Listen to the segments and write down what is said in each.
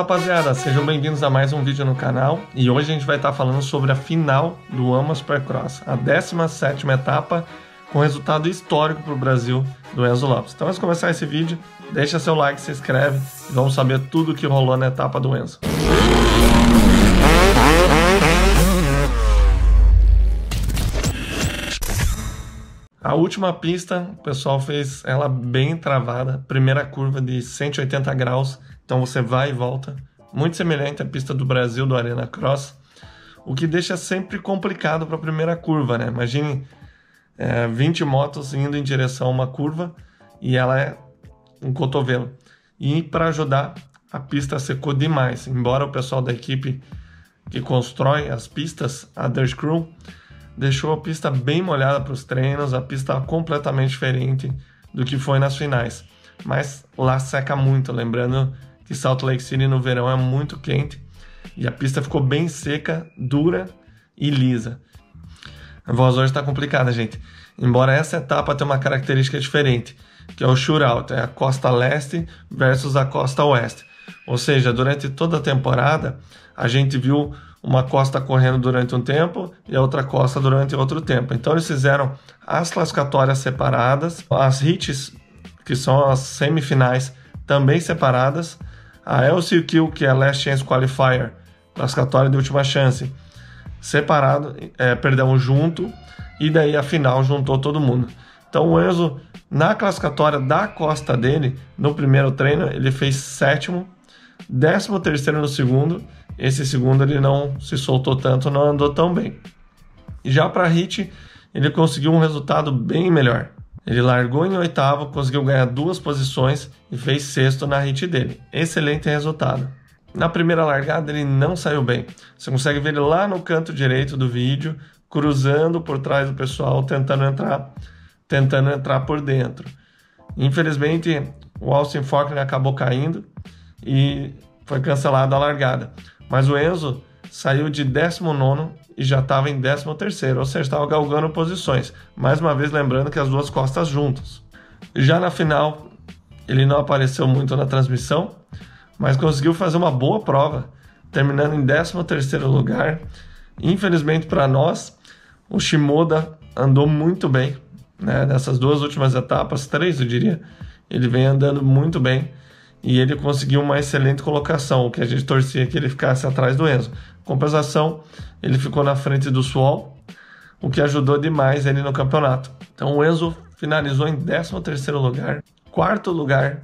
rapaziada, sejam bem-vindos a mais um vídeo no canal e hoje a gente vai estar falando sobre a final do AMA Supercross, a 17ª etapa com resultado histórico para o Brasil do Enzo Lopes. Então antes de começar esse vídeo, deixa seu like, se inscreve e vamos saber tudo o que rolou na etapa do Enzo. A última pista, o pessoal fez ela bem travada, primeira curva de 180 graus, então você vai e volta, muito semelhante à pista do Brasil, do Arena Cross, o que deixa sempre complicado para a primeira curva, né? Imagine 20 motos indo em direção a uma curva e ela é um cotovelo. E para ajudar, a pista secou demais, embora o pessoal da equipe que constrói as pistas, a Dirt Crew, deixou a pista bem molhada para os treinos, a pista estava completamente diferente do que foi nas finais. Mas lá seca muito, lembrando que Salt Lake City no verão é muito quente e a pista ficou bem seca, dura e lisa. A voz hoje está complicada, gente. Embora essa etapa tenha uma característica diferente, que é o shootout, é a costa leste versus a costa oeste. Ou seja, durante toda a temporada, a gente viu uma costa correndo durante um tempo e a outra costa durante outro tempo. Então eles fizeram as classificatórias separadas, as heats, que são as semifinais, também separadas, a LCQ, que é a Last Chance Qualifier, classificatória de última chance, separado, junto, e daí a final juntou todo mundo. Então o Enzo, na classificatória da costa dele, no primeiro treino, ele fez 7º, 13º no segundo. Esse segundo ele não se soltou tanto, não andou tão bem. E já para a hit, ele conseguiu um resultado bem melhor. Ele largou em 8º, conseguiu ganhar 2 posições e fez 6º na hit dele. Excelente resultado. Na primeira largada ele não saiu bem. Você consegue ver ele lá no canto direito do vídeo, cruzando por trás do pessoal, tentando entrar por dentro. Infelizmente, o Austin Faulkner acabou caindo e foi cancelada a largada. Mas o Enzo saiu de 19º e já estava em 13º, ou seja, estava galgando posições. Mais uma vez lembrando que as duas costas juntas. Já na final, ele não apareceu muito na transmissão, mas conseguiu fazer uma boa prova, terminando em 13º lugar. Infelizmente para nós, o Shimoda andou muito bem, né? Nessas duas últimas etapas, 3 eu diria, ele vem andando muito bem. E ele conseguiu uma excelente colocação, o que a gente torcia que ele ficasse atrás do Enzo. Compensação, ele ficou na frente do Swall, o que ajudou demais ele no campeonato. Então o Enzo finalizou em 13º lugar, 4º lugar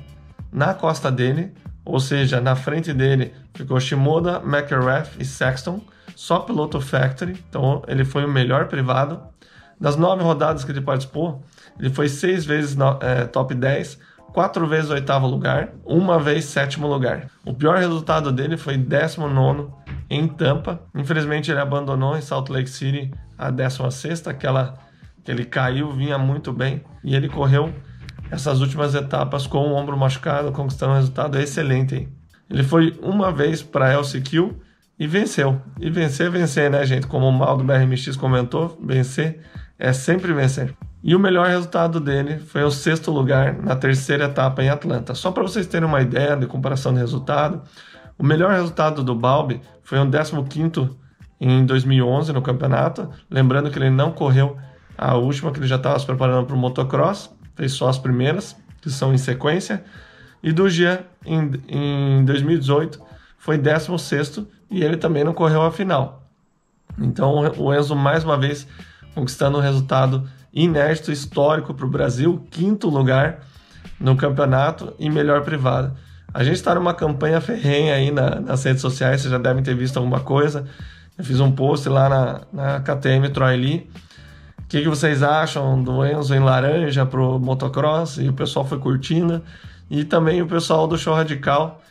na costa dele, ou seja, na frente dele ficou Shimoda, McElrath e Sexton, só piloto factory, então ele foi o melhor privado. Das 9 rodadas que ele participou, ele foi 6 vezes top 10, 4 vezes 8º lugar, 1 vez 7º lugar. O pior resultado dele foi 19º em Tampa. Infelizmente ele abandonou em Salt Lake City a 16ª, aquela que ele caiu, vinha muito bem. E ele correu essas últimas etapas com o ombro machucado, conquistando um resultado excelente aí. Ele foi 1 vez para a LCQ e venceu. E vencer, né, gente? Como o Mal do BRMX comentou, vencer é sempre vencer. E o melhor resultado dele foi o 6º lugar na 3ª etapa em Atlanta. Só para vocês terem uma ideia de comparação de resultado, o melhor resultado do Balbi foi um 15º em 2011 no campeonato. Lembrando que ele não correu a última, que ele já estava se preparando para o motocross, fez só as primeiras, que são em sequência. E do Jean, em 2018, foi 16º e ele também não correu a final. Então o Enzo mais uma vez conquistando um resultado inédito, histórico para o Brasil, 5º lugar no campeonato e melhor privado. A gente está numa campanha ferrenha aí nas redes sociais, vocês já devem ter visto alguma coisa. Eu fiz um post lá na KTM Troy Lee. O que vocês acham do Enzo em laranja para o motocross? E o pessoal foi curtindo. E também o pessoal do Show Radical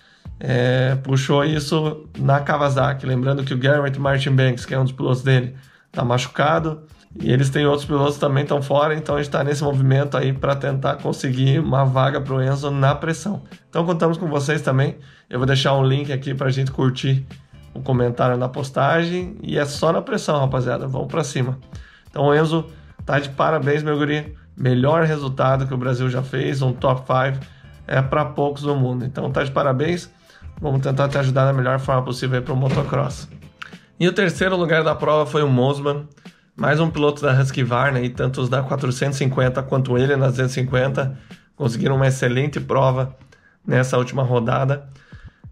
puxou isso na Kawasaki. Lembrando que o Garrett Martin-Banks, que é um dos pilotos dele, está machucado. E eles têm outros pilotos que também estão fora, então a gente está nesse movimento aí para tentar conseguir uma vaga para o Enzo na pressão. Então contamos com vocês também. Eu vou deixar um link aqui para a gente curtir o comentário na postagem. E é só na pressão, rapaziada. Vamos para cima. Então o Enzo tá de parabéns, meu guri. Melhor resultado que o Brasil já fez, um top 5. É para poucos no mundo. Então tá de parabéns. Vamos tentar te ajudar da melhor forma possível para o motocross. E o terceiro lugar da prova foi o Mosman, mais um piloto da Husqvarna, e tanto os da 450 quanto ele na 250 conseguiram uma excelente prova nessa última rodada.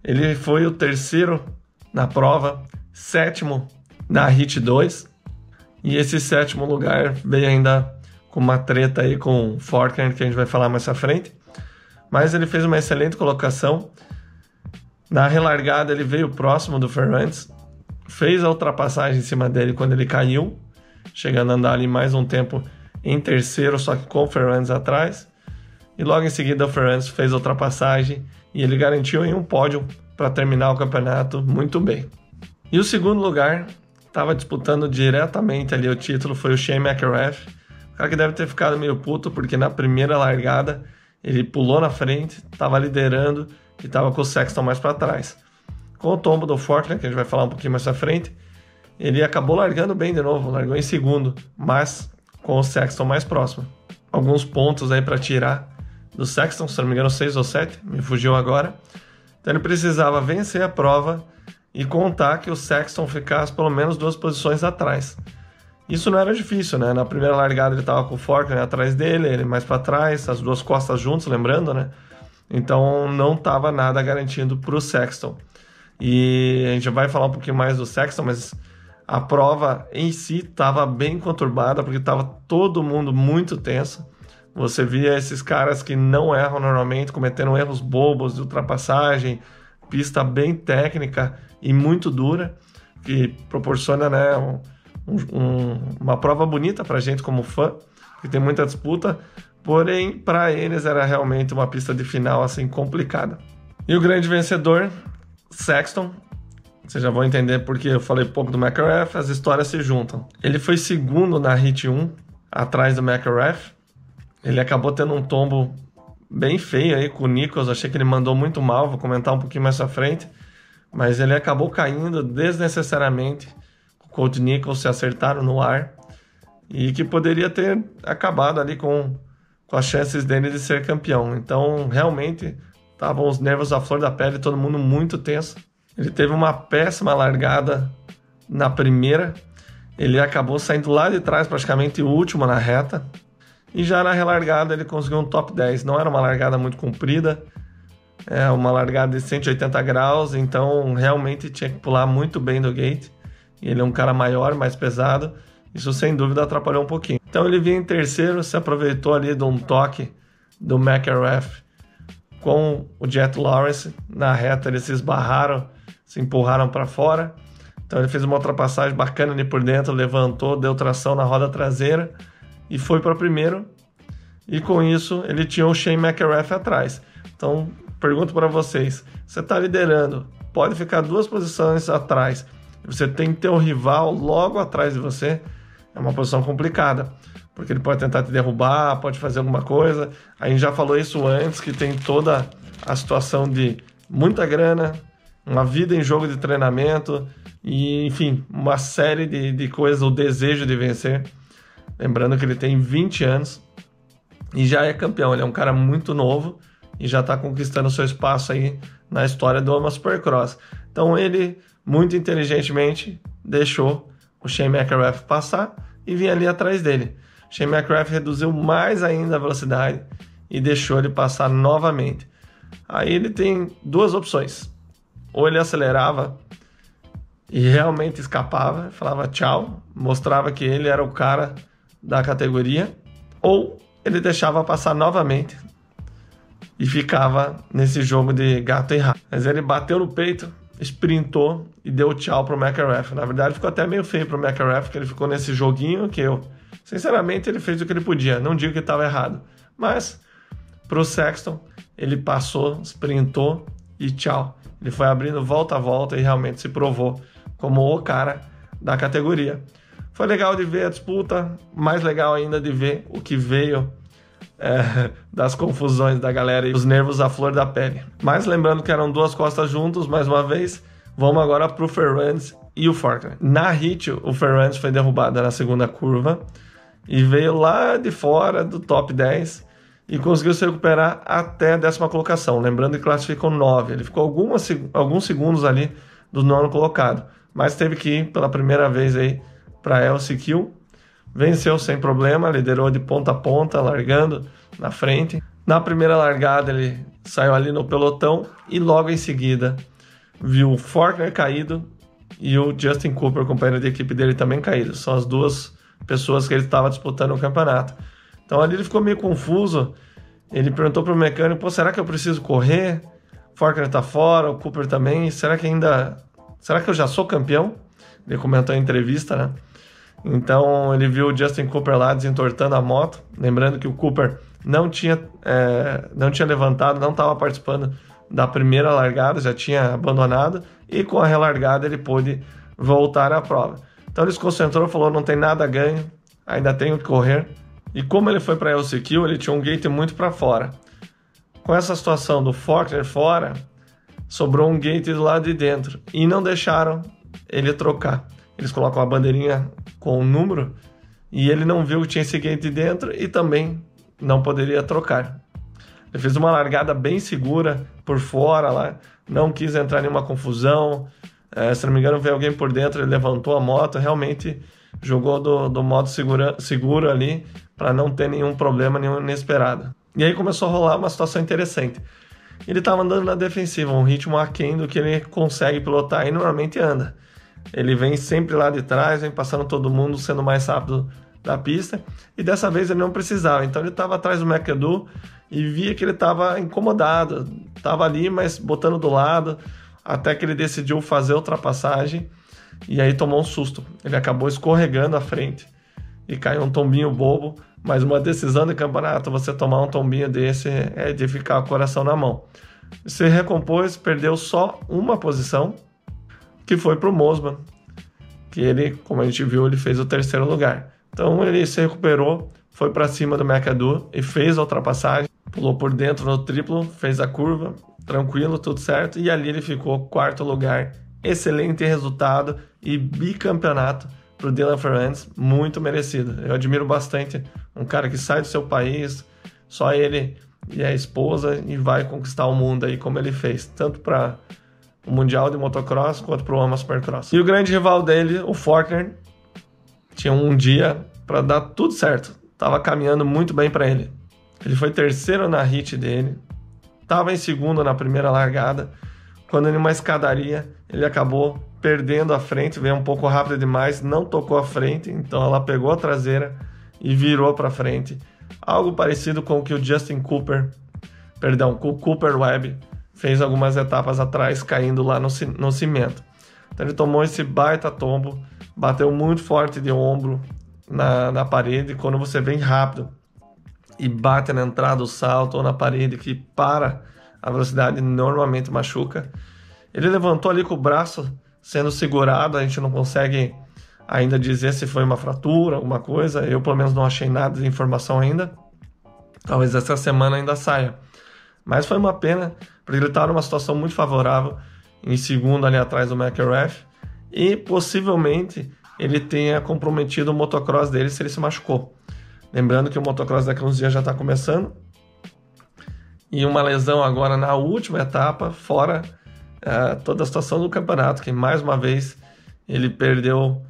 Ele foi o terceiro na prova, sétimo na Hit 2, e esse sétimo lugar veio ainda com uma treta aí com o Forkner, que a gente vai falar mais à frente, mas ele fez uma excelente colocação. Na relargada ele veio próximo do Ferrantes, fez a ultrapassagem em cima dele quando ele caiu, chegando a andar ali mais um tempo em terceiro, só que com o Ferrantes atrás, e logo em seguida o Ferrantes fez a ultrapassagem e ele garantiu em um pódio para terminar o campeonato muito bem. E o segundo lugar, estava disputando diretamente ali o título, foi o Shane McElrath, o cara que deve ter ficado meio puto porque na primeira largada ele pulou na frente, estava liderando e estava com o Sexton mais para trás. Com o tombo do Forkner, que a gente vai falar um pouquinho mais à frente, ele acabou largando bem de novo, largou em segundo, mas com o Sexton mais próximo. Alguns pontos aí para tirar do Sexton, se não me engano 6 ou 7, me fugiu agora. Então ele precisava vencer a prova e contar que o Sexton ficasse pelo menos 2 posições atrás. Isso não era difícil, né? Na primeira largada ele estava com o Forkner atrás dele, ele mais para trás, as duas costas juntos, lembrando, né? Então não estava nada garantindo para o Sexton. E a gente vai falar um pouquinho mais do Sexton, mas a prova em si estava bem conturbada, porque estava todo mundo muito tenso. Você via esses caras que não erram normalmente, cometendo erros bobos de ultrapassagem, pista bem técnica e muito dura, que proporciona, né, uma prova bonita para a gente como fã, que tem muita disputa, porém para eles era realmente uma pista de final assim complicada. E o grande vencedor, Sexton, vocês já vão entender porque eu falei pouco do McElrath, as histórias se juntam. Ele foi segundo na Hit 1, atrás do McElrath. Ele acabou tendo um tombo bem feio aí com o Nichols, achei que ele mandou muito mal, vou comentar um pouquinho mais à frente, mas ele acabou caindo desnecessariamente. O Colt Nichols se acertaram no ar e que poderia ter acabado ali com as chances dele de ser campeão. Então, realmente, estavam os nervos à flor da pele, todo mundo muito tenso. Ele teve uma péssima largada na primeira, ele acabou saindo lá de trás, praticamente o último na reta, e já na relargada ele conseguiu um top 10. Não era uma largada muito comprida, é uma largada de 180 graus, então realmente tinha que pular muito bem do gate. Ele é um cara maior, mais pesado, isso sem dúvida atrapalhou um pouquinho. Então ele vinha em terceiro, se aproveitou ali de um toque do McElrath com o Jet Lawrence. Na reta eles se esbarraram, se empurraram para fora. Então ele fez uma ultrapassagem bacana ali por dentro, levantou, deu tração na roda traseira e foi para primeiro. E com isso ele tinha o Shane McElrath atrás. Então pergunto para vocês, você está liderando, pode ficar 2 posições atrás, você tem que ter um rival logo atrás de você, é uma posição complicada, porque ele pode tentar te derrubar, pode fazer alguma coisa. A gente já falou isso antes, que tem toda a situação de muita grana, uma vida em jogo de treinamento e, enfim, uma série de coisas, o desejo de vencer. Lembrando que ele tem 20 anos e já é campeão, ele é um cara muito novo e já está conquistando seu espaço aí na história do AMA Supercross. Então ele, muito inteligentemente, deixou o Shane McElrath passar e vinha ali atrás dele. Shane McElrath reduziu mais ainda a velocidade e deixou ele passar novamente. Aí ele tem 2 opções. Ou ele acelerava e realmente escapava, falava tchau, mostrava que ele era o cara da categoria, ou ele deixava passar novamente e ficava nesse jogo de gato e rato. Mas ele bateu no peito, sprintou e deu tchau pro McElrath. Na verdade ficou até meio feio pro McElrath, que ele ficou nesse joguinho que sinceramente ele fez o que ele podia, não digo que estava errado, mas pro Sexton ele passou, sprintou e tchau. Ele foi abrindo volta a volta e realmente se provou como o cara da categoria. Foi legal de ver a disputa, mais legal ainda de ver o que veio das confusões da galera e os nervos à flor da pele. Mas lembrando que eram 2 costas juntos, mais uma vez, vamos agora pro Ferrantes e o Forkner. Na Hit, o Ferrantes foi derrubado na segunda curva e veio lá de fora do top 10 e conseguiu se recuperar até a 10ª colocação. Lembrando que classificou 9. Ele ficou alguns segundos ali do 9º colocado, mas teve que ir pela primeira vez aí para LCQ. Venceu sem problema, liderou de ponta a ponta, largando na frente. Na primeira largada ele saiu ali no pelotão e logo em seguida viu o Forkner caído e o Justin Cooper, companheiro de equipe dele, também caído. São as duas pessoas que ele estava disputando o campeonato. Então ali ele ficou meio confuso. Ele perguntou para o mecânico: pô, será que eu preciso correr? O Forkner está fora, o Cooper também. Será que eu já sou campeão? Ele comentou em entrevista, né? Então ele viu o Justin Cooper lá desentortando a moto. Lembrando que o Cooper não tinha levantado, não estava participando da primeira largada, já tinha abandonado, e com a relargada ele pôde voltar à prova. Então ele se concentrou, falou: não tem nada a ganho, ainda tenho que correr. E como ele foi para a LCQ, ele tinha um gate muito para fora. Com essa situação do Forkner fora, sobrou um gate do lado de dentro e não deixaram ele trocar. Eles colocam a bandeirinha com o número e ele não viu que tinha esse gate dentro e também não poderia trocar. Ele fez uma largada bem segura por fora lá, não quis entrar em nenhuma confusão. Se não me engano, veio alguém por dentro, ele levantou a moto, realmente jogou do modo seguro ali para não ter nenhum problema, nenhum inesperado. E aí começou a rolar uma situação interessante. Ele estava andando na defensiva, um ritmo aquém do que ele consegue pilotar e normalmente anda. Ele vem sempre lá de trás, vem passando todo mundo, sendo mais rápido da pista, e dessa vez ele não precisava. Então ele estava atrás do McAdoo e via que ele estava incomodado, estava ali, mas botando do lado, até que ele decidiu fazer a ultrapassagem e aí tomou um susto. Ele acabou escorregando à frente e caiu um tombinho bobo, mas uma decisão de campeonato, você tomar um tombinho desse é de ficar o coração na mão. Se recompôs, perdeu só uma posição, que foi para o Mosman, que ele, como a gente viu, ele fez o 3º lugar. Então ele se recuperou, foi para cima do McAdoo e fez a ultrapassagem, pulou por dentro no triplo, fez a curva, tranquilo, tudo certo, e ali ele ficou 4º lugar. Excelente resultado e bicampeonato para o Dylan Ferrandis, muito merecido. Eu admiro bastante um cara que sai do seu país, só ele e a esposa, e vai conquistar o mundo aí como ele fez, tanto para o Mundial de Motocross quanto para o AMA Supercross. E o grande rival dele, o Forkner, tinha um dia para dar tudo certo, estava caminhando muito bem para ele. Ele foi 3º na hit dele, estava em 2º na primeira largada, quando em uma escadaria ele acabou perdendo a frente, veio um pouco rápido demais, não tocou a frente, então ela pegou a traseira e virou para frente. Algo parecido com o que o Cooper Webb fez algumas etapas atrás, caindo lá no cimento. Então ele tomou esse baita tombo, bateu muito forte de ombro na parede. Quando você vem rápido e bate na entrada do salto ou na parede que para a velocidade, normalmente machuca. Ele levantou ali com o braço sendo segurado, a gente não consegue ainda dizer se foi uma fratura, alguma coisa. Eu pelo menos não achei nada de informação ainda. Talvez essa semana ainda saia. Mas foi uma pena, porque ele estava numa situação muito favorável, em 2º ali atrás do McElrath, e possivelmente ele tenha comprometido o motocross dele se ele se machucou. Lembrando que o motocross daqui a uns dias já está começando, e uma lesão agora na última etapa, fora toda a situação do campeonato, que mais uma vez ele perdeu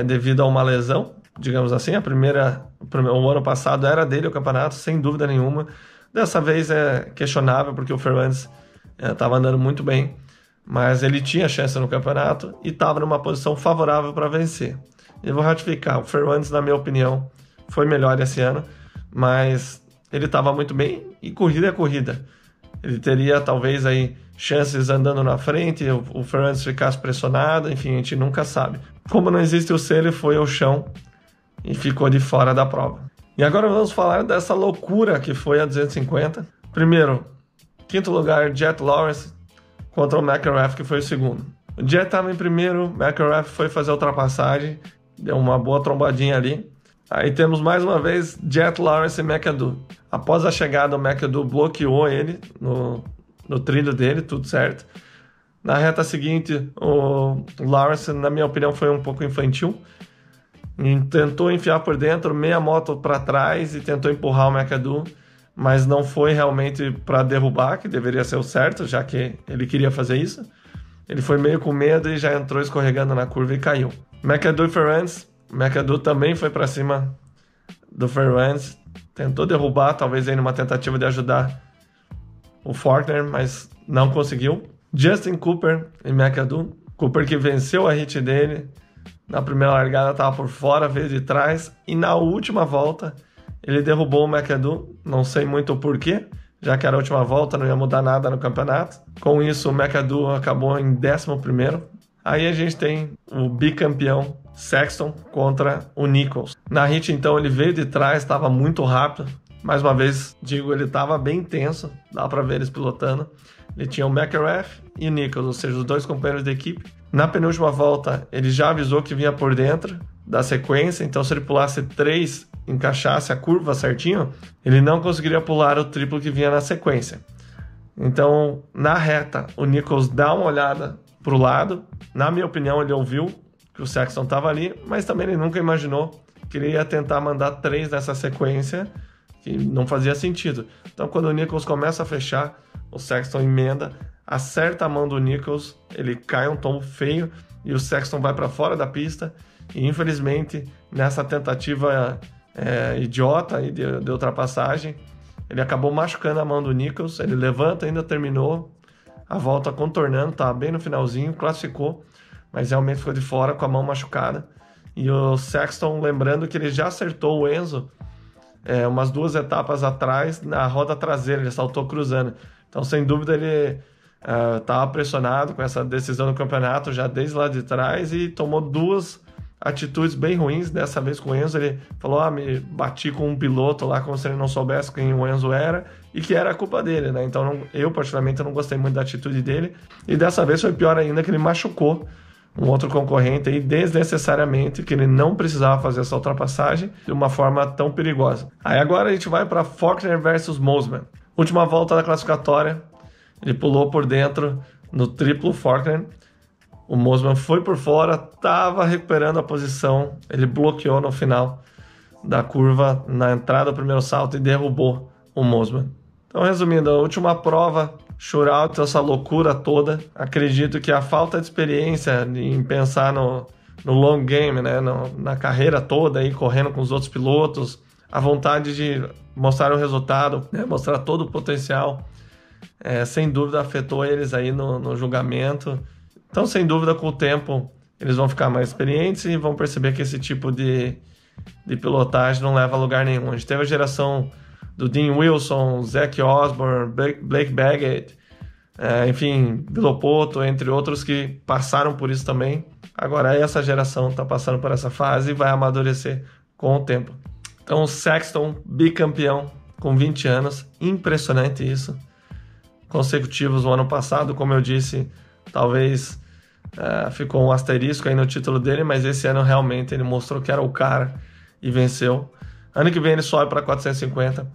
devido a uma lesão, digamos assim. O ano passado era dele o campeonato, sem dúvida nenhuma. Dessa vez é questionável, porque o Ferrandis estava andando muito bem, mas ele tinha chance no campeonato e estava numa posição favorável para vencer. Eu vou ratificar, o Ferrandis, na minha opinião, foi melhor esse ano, mas ele estava muito bem e corrida é corrida. Ele teria talvez aí chances andando na frente, o Ferrandis ficasse pressionado, enfim, a gente nunca sabe. Como não existe o C, ele foi ao chão e ficou de fora da prova. E agora vamos falar dessa loucura que foi a 250. Primeiro, 5º lugar, Jet Lawrence contra o McElrath, que foi o 2º. O Jet estava em primeiro, o McElrath foi fazer a ultrapassagem, deu uma boa trombadinha ali. Aí temos mais uma vez Jet Lawrence e McAdoo. Após a chegada, o McAdoo bloqueou ele no trilho dele, tudo certo. Na reta seguinte, o Lawrence, na minha opinião, foi um pouco infantil. E tentou enfiar por dentro, meia moto para trás e tentou empurrar o McAdoo, mas não foi realmente para derrubar, que deveria ser o certo, já que ele queria fazer isso. Ele foi meio com medo e já entrou escorregando na curva e caiu. McAdoo e Ferrandis. McAdoo também foi para cima do Ferrandis. Tentou derrubar, talvez aí numa tentativa de ajudar o Forkner, mas não conseguiu. Justin Cooper e McAdoo. Cooper que venceu a hit dele. Na primeira largada estava por fora, veio de trás. E na última volta ele derrubou o McAdoo. Não sei muito o porquê, já que era a última volta, não ia mudar nada no campeonato. Com isso, o McAdoo acabou em 11º. Aí a gente tem o bicampeão Sexton contra o Nichols. Na hit, então, ele veio de trás, estava muito rápido. Mais uma vez, digo, ele estava bem tenso, dá para ver eles pilotando. Ele tinha o McElrath e o Nichols, ou seja, os dois companheiros de equipe. Na penúltima volta, ele já avisou que vinha por dentro da sequência, então se ele pulasse 3, encaixasse a curva certinho, ele não conseguiria pular o triplo que vinha na sequência. Então, na reta, o Nichols dá uma olhada para o lado. Na minha opinião, ele ouviu que o Sexton estava ali, mas também ele nunca imaginou que ele ia tentar mandar 3 nessa sequência, que não fazia sentido. Então, quando o Nichols começa a fechar, o Sexton emenda, acerta a mão do Nichols, ele cai um tombo feio e o Sexton vai para fora da pista. E, infelizmente, nessa tentativa idiota aí de ultrapassagem, ele acabou machucando a mão do Nichols. Ele levanta, ainda terminou a volta contornando, estava bem no finalzinho, classificou, mas realmente ficou de fora com a mão machucada. E o Sexton, lembrando que ele já acertou o Enzo umas 2 etapas atrás, na roda traseira, ele saltou cruzando. Então, sem dúvida, ele estava pressionado com essa decisão do campeonato já desde lá de trás e tomou 2 atitudes bem ruins. Dessa vez com o Enzo, ele falou, me bati com um piloto lá como se ele não soubesse quem o Enzo era e que era a culpa dele, né? Então, eu particularmente não gostei muito da atitude dele. E dessa vez foi pior ainda, que ele machucou um outro concorrente aí desnecessariamente, que ele não precisava fazer essa ultrapassagem de uma forma tão perigosa. Aí agora a gente vai para Forkner versus Mosiman. Última volta da classificatória, ele pulou por dentro no triplo Forkner. O Mosiman foi por fora, estava recuperando a posição, ele bloqueou no final da curva, na entrada do primeiro salto, e derrubou o Mosiman. Então, resumindo, a última prova, shootout, essa loucura toda. Acredito que a falta de experiência em pensar no long game, né, na carreira toda, aí, correndo com os outros pilotos, a vontade de mostrar o resultado, né, mostrar todo o potencial, sem dúvida afetou eles aí no julgamento. Então, sem dúvida, com o tempo, eles vão ficar mais experientes e vão perceber que esse tipo de pilotagem não leva a lugar nenhum. A gente teve a geração do Dean Wilson, Zach Osborne, Blake Baggett, enfim, Villopoto, entre outros que passaram por isso também. Agora essa geração está passando por essa fase e vai amadurecer com o tempo. Então o Sexton, bicampeão com 20 anos, impressionante isso. Consecutivos no ano passado, como eu disse, talvez ficou um asterisco aí no título dele, mas esse ano realmente ele mostrou que era o cara e venceu. Ano que vem ele sobe para 450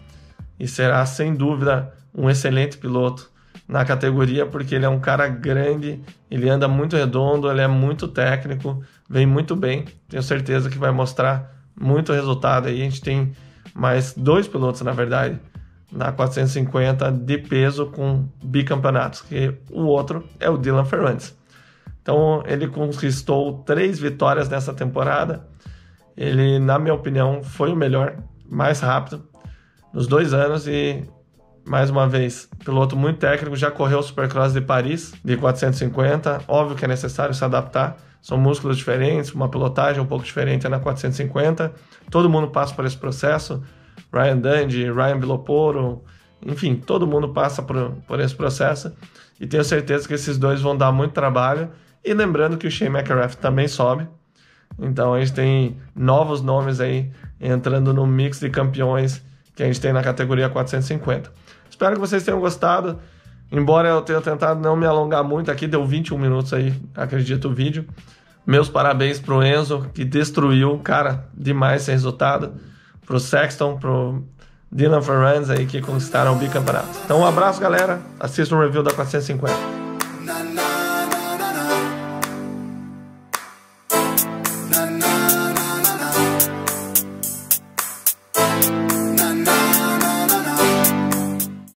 e será, sem dúvida, um excelente piloto na categoria, porque ele é um cara grande, ele anda muito redondo, ele é muito técnico, vem muito bem. Tenho certeza que vai mostrar muito resultado aí. A gente tem mais 2 pilotos, na verdade, na 450 de peso com bicampeonatos, que o outro é o Dylan Ferrandis. Então ele conquistou 3 vitórias nessa temporada. Ele, na minha opinião, foi o melhor, mais rápido nos 2 anos e, mais uma vez, piloto muito técnico, já correu o Supercross de Paris de 450. Óbvio que é necessário se adaptar, são músculos diferentes, uma pilotagem um pouco diferente na 450. Todo mundo passa por esse processo, Ryan Dungey, Ryan Villopoto, enfim, todo mundo passa por esse processo e tenho certeza que esses 2 vão dar muito trabalho. E lembrando que o Shane McElrath também sobe, então a gente tem novos nomes aí entrando no mix de campeões que a gente tem na categoria 450. Espero que vocês tenham gostado, embora eu tenha tentado não me alongar muito aqui, deu 21 minutos aí, acredito, o vídeo. Meus parabéns pro Enzo, que destruiu, cara, demais esse resultado, pro Sexton, pro Dylan Ferrandis aí, que conquistaram o bicampeonato. Então um abraço, galera, assista um review da 450.